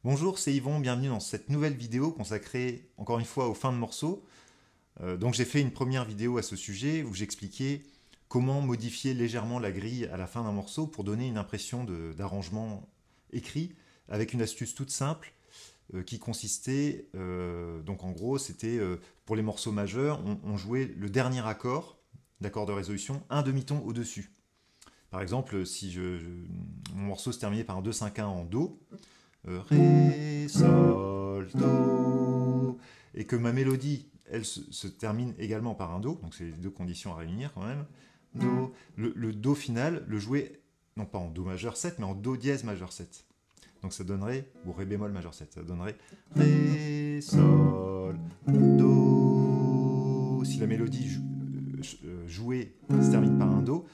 Bonjour, c'est Yvon, bienvenue dans cette nouvelle vidéo consacrée encore une fois aux fins de morceaux. Donc j'ai fait une première vidéo à ce sujet où j'expliquais comment modifier légèrement la grille à la fin d'un morceau pour donner une impression d'arrangement écrit avec une astuce toute simple qui consistait, donc en gros c'était pour les morceaux majeurs, on jouait le dernier accord d'accord de résolution, un demi-ton au-dessus. Par exemple, si mon morceau se terminait par un 2-5-1 en Do, Ré, Sol, Do, et que ma mélodie, elle se termine également par un Do, donc c'est les deux conditions à réunir quand même. Do, le Do final, le jouer, non pas en Do majeur 7, mais en Do dièse majeur 7. Donc ça donnerait, ou Ré bémol majeur 7, ça donnerait Ré, Sol, Do. Si la mélodie jouée se termine par un Do,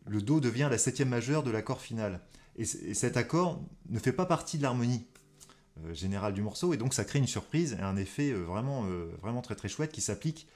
le Do devient la septième majeure de l'accord final. Et cet accord ne fait pas partie de l'harmonie générale du morceau, et donc ça crée une surprise et un effet vraiment très très chouette qui s'applique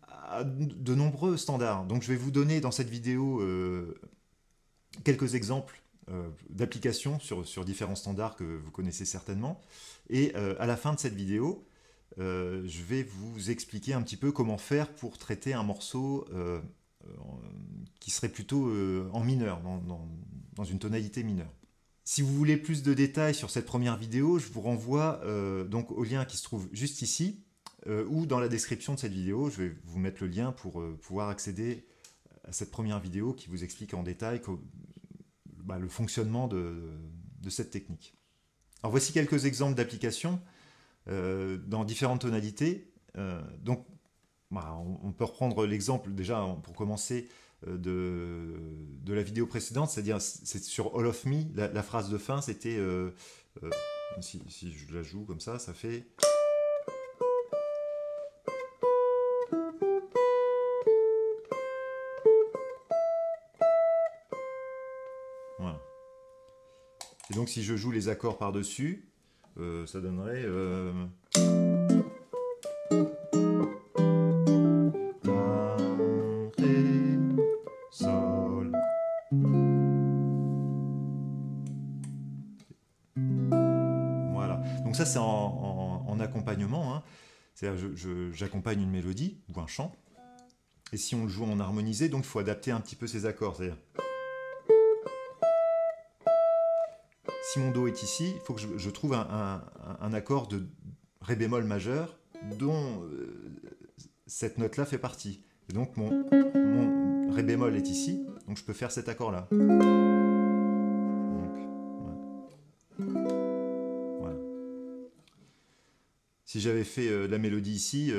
à de nombreux standards. Donc je vais vous donner dans cette vidéo quelques exemples d'applications sur différents standards que vous connaissez certainement. Et à la fin de cette vidéo, je vais vous expliquer un petit peu comment faire pour traiter un morceau qui serait plutôt en mineur, dans une tonalité mineure. Si vous voulez plus de détails sur cette première vidéo, je vous renvoie donc au lien qui se trouve juste ici, ou dans la description de cette vidéo. Je vais vous mettre le lien pour pouvoir accéder à cette première vidéo qui vous explique en détail le fonctionnement de cette technique. Alors voici quelques exemples d'applications dans différentes tonalités. Donc on peut reprendre l'exemple déjà pour commencer de la vidéo précédente, c'est-à-dire c'est sur All of Me, la phrase de fin c'était, si je la joue comme ça fait... Voilà. Et donc si je joue les accords par-dessus, ça donnerait... Donc ça c'est en accompagnement, hein. C'est-à-dire j'accompagne une mélodie ou un chant, et si on le joue en harmonisé, donc il faut adapter un petit peu ces accords. C'est-à-dire si mon Do est ici, il faut que je trouve un accord de Ré bémol majeur dont cette note-là fait partie. Et donc mon Ré bémol est ici, donc je peux faire cet accord-là. Si j'avais fait la mélodie ici,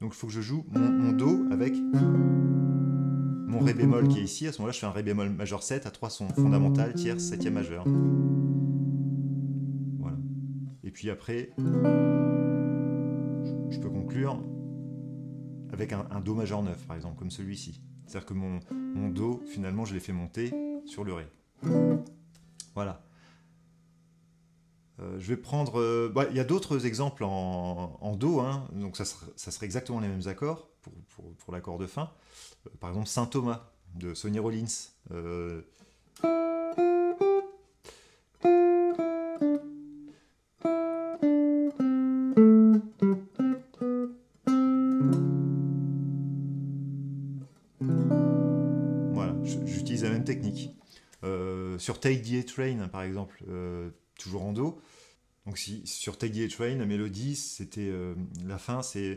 donc il faut que je joue mon Do avec mon Ré bémol qui est ici. À ce moment-là, je fais un Ré bémol majeur 7 à 3 sons fondamentales, tierce, septième majeur. Voilà. Et puis après, je peux conclure avec un Do majeur 9, par exemple, comme celui-ci. C'est-à-dire que mon Do, finalement, je l'ai fait monter sur le Ré. Voilà. Je vais prendre... il y a d'autres exemples en Do, hein, donc ça serait exactement les mêmes accords pour l'accord de fin. Par exemple, Saint Thomas de Sonny Rollins. Voilà, j'utilise la même technique. Sur Take the A-Train, par exemple, toujours en Do. Donc sur Take the A-Train, la mélodie, c'était la fin, c'est...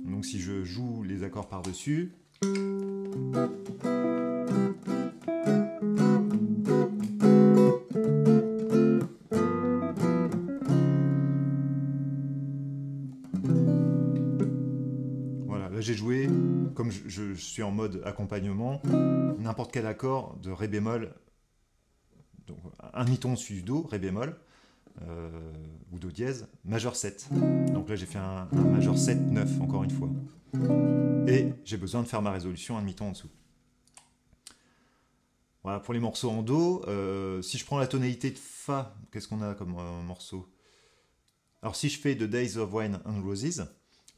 Donc si je joue les accords par-dessus... Là j'ai joué, comme je suis en mode accompagnement, n'importe quel accord de Ré bémol, donc un demi-ton au-dessus du Do, Ré bémol, ou Do dièse, majeur 7. Donc là j'ai fait un majeur 7, 9, encore une fois. Et j'ai besoin de faire ma résolution un demi-ton en dessous. Voilà, pour les morceaux en Do, si je prends la tonalité de Fa, qu'est-ce qu'on a comme morceau? Alors si je fais The Days of Wine and Roses,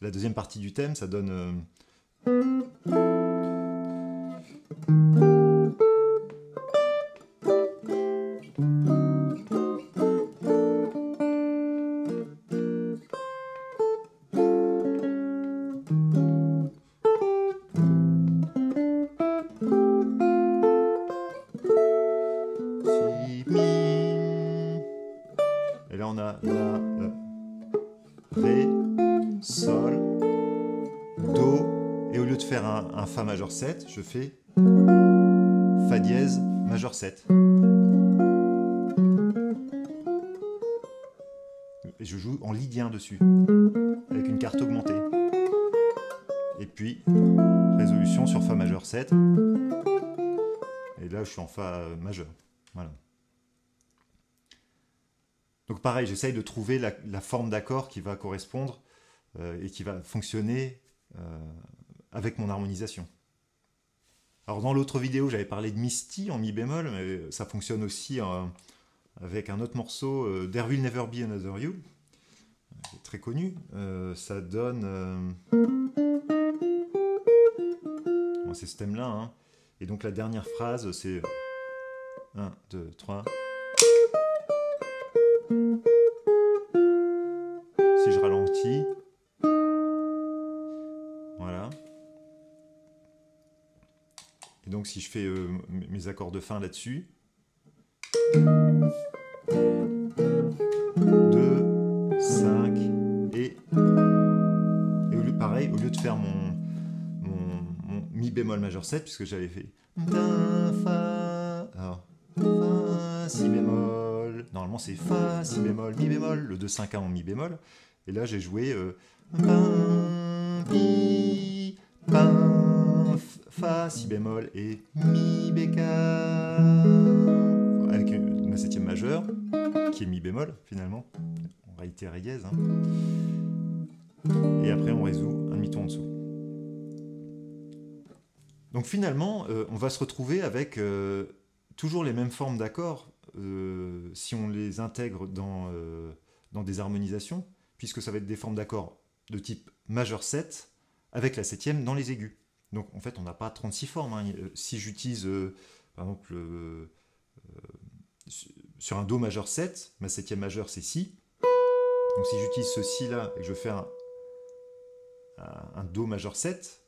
la deuxième partie du thème, ça donne... Si, mi. Et là on a la, Ré, Sol, Do, et au lieu de faire un Fa majeur 7, je fais Fa dièse majeur 7. Et je joue en lydien dessus, avec une carte augmentée. Et puis, résolution sur Fa majeur 7. Et là, je suis en Fa majeur. Voilà. Donc pareil, j'essaye de trouver la forme d'accord qui va correspondre et qui va fonctionner avec mon harmonisation. Alors dans l'autre vidéo, j'avais parlé de Misty en mi bémol, mais ça fonctionne aussi avec un autre morceau, There Will Never Be Another You, très connu. Ça donne... Bon, c'est ce thème-là, hein. Et donc la dernière phrase, c'est 1, 2, 3. Si je ralentis, voilà. Et donc si je fais mes accords de fin là-dessus, 2, 5, et pareil, au lieu de faire mon mi bémol majeur 7, puisque j'avais fait Fa, alors, Fa, si bémol, normalement c'est Fa, si bémol, mi bémol, le 2, 5, 1 en mi bémol, et là j'ai joué mi, Fa, si bémol et mi béca, avec ma septième majeure, qui est mi bémol finalement, en réalité ré dièse, hein. Et après on résout un demi-ton en dessous. Donc finalement, on va se retrouver avec toujours les mêmes formes d'accords si on les intègre dans des harmonisations, puisque ça va être des formes d'accords de type majeur 7 avec la septième dans les aigus. Donc en fait, on n'a pas 36 formes, hein. Si j'utilise, par exemple, sur un Do majeur 7, ma septième majeure c'est Si. Donc si j'utilise ce Si là et que je fais un Do majeur 7,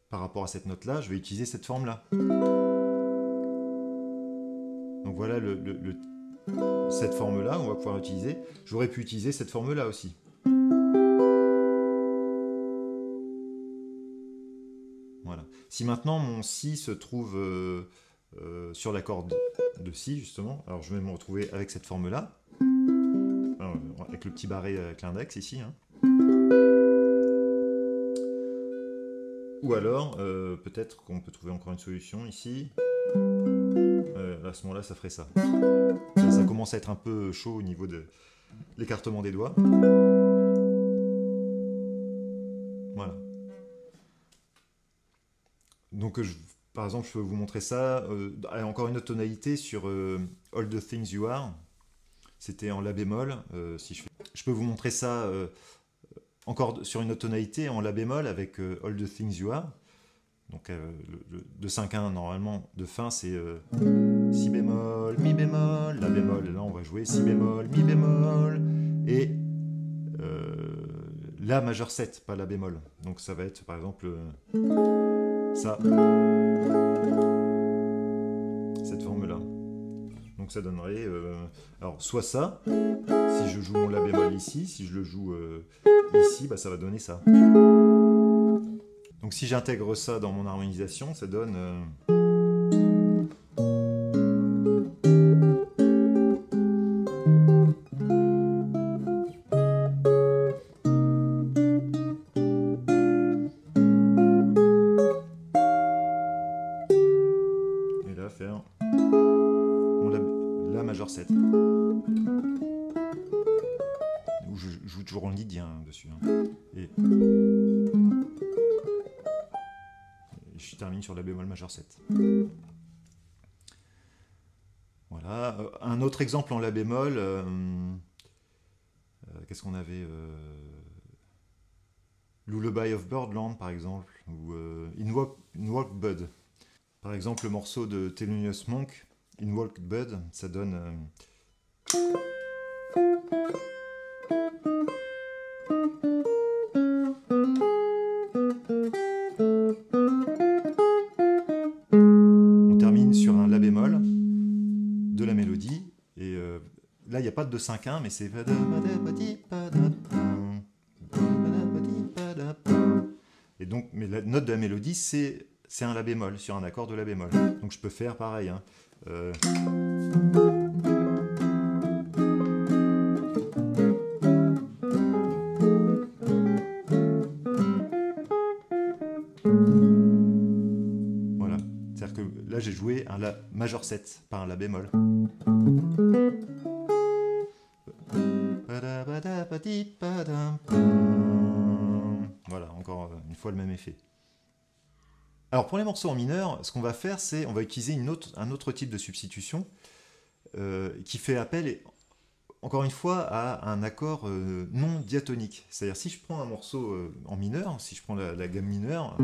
par rapport à cette note-là, je vais utiliser cette forme-là. Donc voilà cette forme-là, on va pouvoir utiliser. J'aurais pu utiliser cette forme-là aussi. Voilà. Si maintenant mon Si se trouve sur l'accord de Si, justement, alors je vais me retrouver avec cette forme-là, avec le petit barré avec l'index ici, hein. Ou alors, peut-être qu'on peut trouver encore une solution ici. À ce moment-là, ça ferait ça. Ça commence à être un peu chaud au niveau de l'écartement des doigts. Voilà. Donc, par exemple, je peux vous montrer ça. Encore une autre tonalité sur All the Things You Are. C'était en La bémol. Je peux vous montrer ça encore sur une autre tonalité en La bémol avec All the Things You Are. Donc le 5-1 normalement de fin c'est Si bémol, Mi bémol, La bémol. Et là on va jouer Si bémol, Mi bémol et La majeur 7, pas La bémol. Donc ça va être par exemple ça, cette forme-là. Donc ça donnerait alors soit ça, si je joue mon La bémol ici, si je le joue ici, bah, ça va donner ça. Donc si j'intègre ça dans mon harmonisation, ça donne... Et là, faire La majeur 7. Où je joue toujours en lydien dessus. Hein. Et je termine sur La bémol majeur 7. un autre exemple en la bémol, qu'est-ce qu'on avait Lullaby of Birdland par exemple, ou In Walk Bud. Par exemple, le morceau de Thelonious Monk, In Walk Bud, ça donne. On termine sur un La bémol de la mélodie, et là il n'y a pas de 2-5-1, mais c'est. Et donc, mais la note de la mélodie, c'est un La bémol, sur un accord de La bémol. Donc je peux faire pareil. Hein. Voilà. C'est-à-dire que là, j'ai joué un La majeur 7, pas un La bémol. Voilà, encore une fois le même effet. Alors pour les morceaux en mineur, ce qu'on va faire, c'est on va utiliser un autre type de substitution qui fait appel, encore une fois, à un accord non diatonique. C'est-à-dire si je prends un morceau en mineur, si je prends la gamme mineure,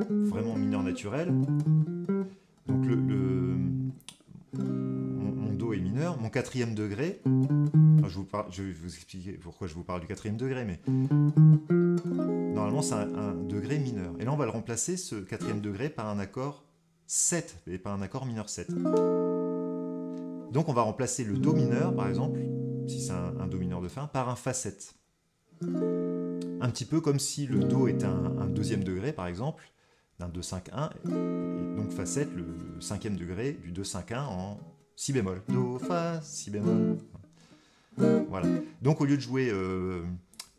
vraiment mineur naturel, donc mon Do est mineur, mon quatrième degré, je vais vous expliquer pourquoi je vous parle du quatrième degré, mais normalement c'est un degré mineur. Et là on va le remplacer, ce quatrième degré, par un accord 7, et par un accord mineur 7. Donc on va remplacer le Do mineur, par exemple, si c'est un Do mineur de fin, par un Fa 7. Un petit peu comme si le Do était un deuxième degré, par exemple, d'un 2-5-1, et donc Fa 7, le cinquième degré du 2-5-1 en Si bémol. Do, Fa, Si bémol. Voilà. Donc au lieu de jouer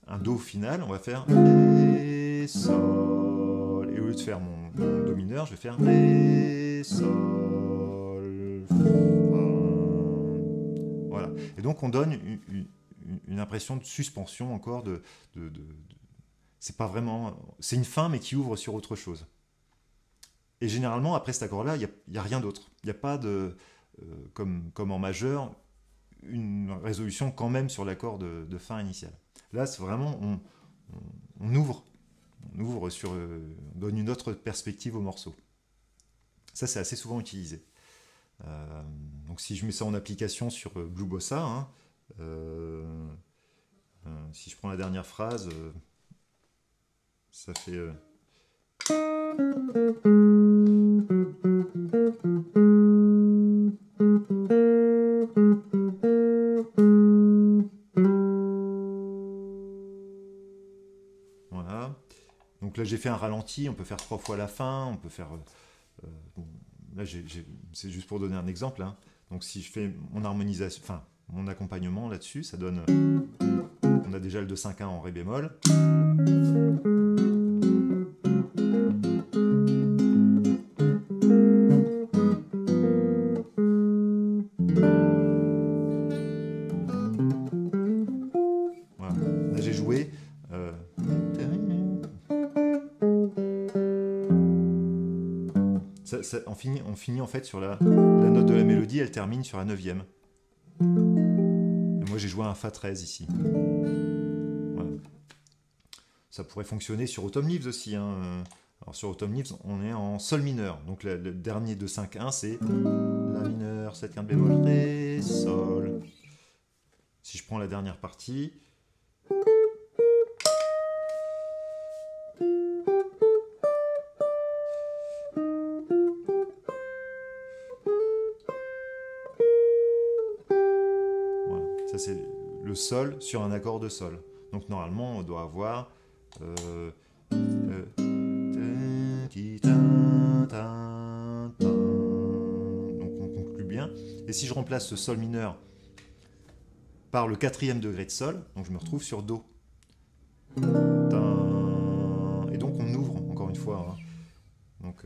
un Do final, on va faire Ré, Sol. Et au lieu de faire mon Do mineur, je vais faire Ré, Sol, Fa. Voilà. Et donc on donne une impression de suspension encore c'est pas vraiment. C'est une fin mais qui ouvre sur autre chose. Et généralement, après cet accord-là, il n'y a rien d'autre. Il n'y a pas de. Comme en majeur, une résolution quand même sur l'accord de fin initial. Là, c'est vraiment, on ouvre sur, on donne une autre perspective au morceau. Ça, c'est assez souvent utilisé. Donc, si je mets ça en application sur Blue Bossa, hein, si je prends la dernière phrase, ça fait. Voilà. Donc là j'ai fait un ralenti, on peut faire 3 fois la fin, on peut faire... bon, là c'est juste pour donner un exemple. Hein. Donc si je fais mon harmonisation, enfin mon accompagnement là-dessus, ça donne... on a déjà le 2-5-1 en Ré bémol. Voilà. Là j'ai joué... on finit en fait sur la note de la mélodie, elle termine sur la 9e. Et moi j'ai joué un Fa 13 ici. Voilà. Ça pourrait fonctionner sur Autumn Leaves aussi. Hein. Alors sur Autumn Leaves, on est en Sol mineur. Donc le dernier de 5-1, c'est La mineur, 7 quinte bémol, Ré, Sol. Si je prends la dernière partie... Ça, c'est le Sol sur un accord de Sol. Donc, normalement, on doit avoir... donc, on conclut bien. Et si je remplace ce Sol mineur par le 4e degré de Sol, donc je me retrouve sur Do. Et donc, on ouvre, encore une fois. Hein. Donc...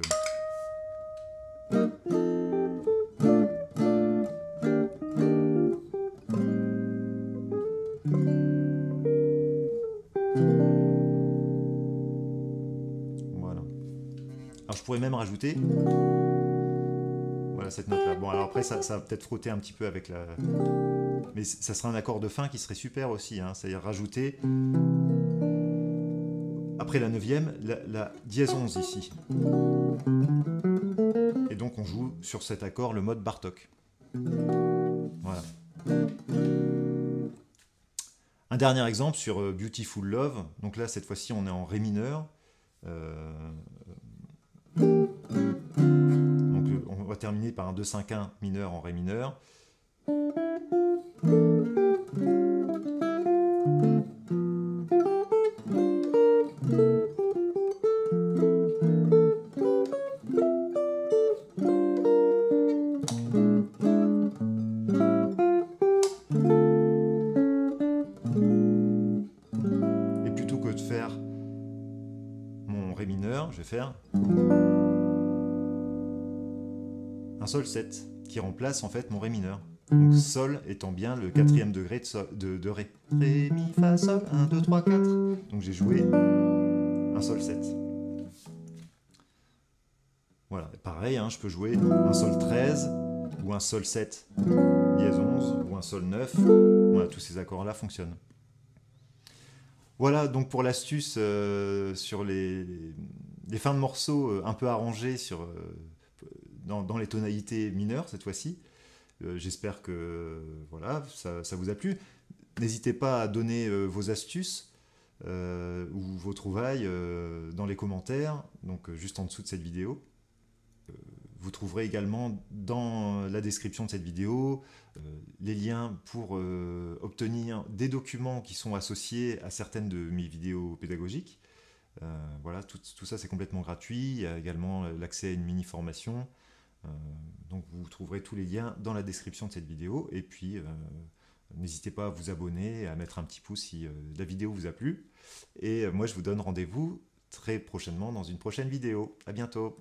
Voilà. Alors je pourrais même rajouter, voilà, Voilà cette note-là. Bon, alors après, ça va peut-être frotter un petit peu avec la... Mais ça sera un accord de fin qui serait super aussi, hein. C'est-à-dire rajouter, après la neuvième, la dièse 11 ici. Et donc on joue sur cet accord le mode Bartók. Voilà. Un dernier exemple sur Beautiful Love. Donc là, cette fois-ci, on est en Ré mineur. Donc on va terminer par un 2-5-1 mineur en Ré mineur. Et plutôt que de faire mon Ré mineur, je vais faire un Sol 7 qui remplace en fait mon Ré mineur. Donc Sol étant bien le quatrième degré de Ré. Ré, Mi, Fa, Sol, 1, 2, 3, 4. Donc j'ai joué un Sol 7. Voilà, pareil, hein, je peux jouer un Sol 13 ou un Sol 7 dièse 11 ou un Sol 9. Voilà, tous ces accords-là fonctionnent. Voilà donc pour l'astuce sur les fins de morceaux un peu arrangées dans les tonalités mineures cette fois-ci. J'espère que voilà, ça vous a plu. N'hésitez pas à donner vos astuces ou vos trouvailles dans les commentaires, donc juste en dessous de cette vidéo. Vous trouverez également dans la description de cette vidéo les liens pour obtenir des documents qui sont associés à certaines de mes vidéos pédagogiques. Voilà, tout ça c'est complètement gratuit. Il y a également l'accès à une mini-formation. Donc vous trouverez tous les liens dans la description de cette vidéo. Et puis n'hésitez pas à vous abonner, à mettre un petit pouce si la vidéo vous a plu. Et moi je vous donne rendez-vous très prochainement dans une prochaine vidéo. À bientôt.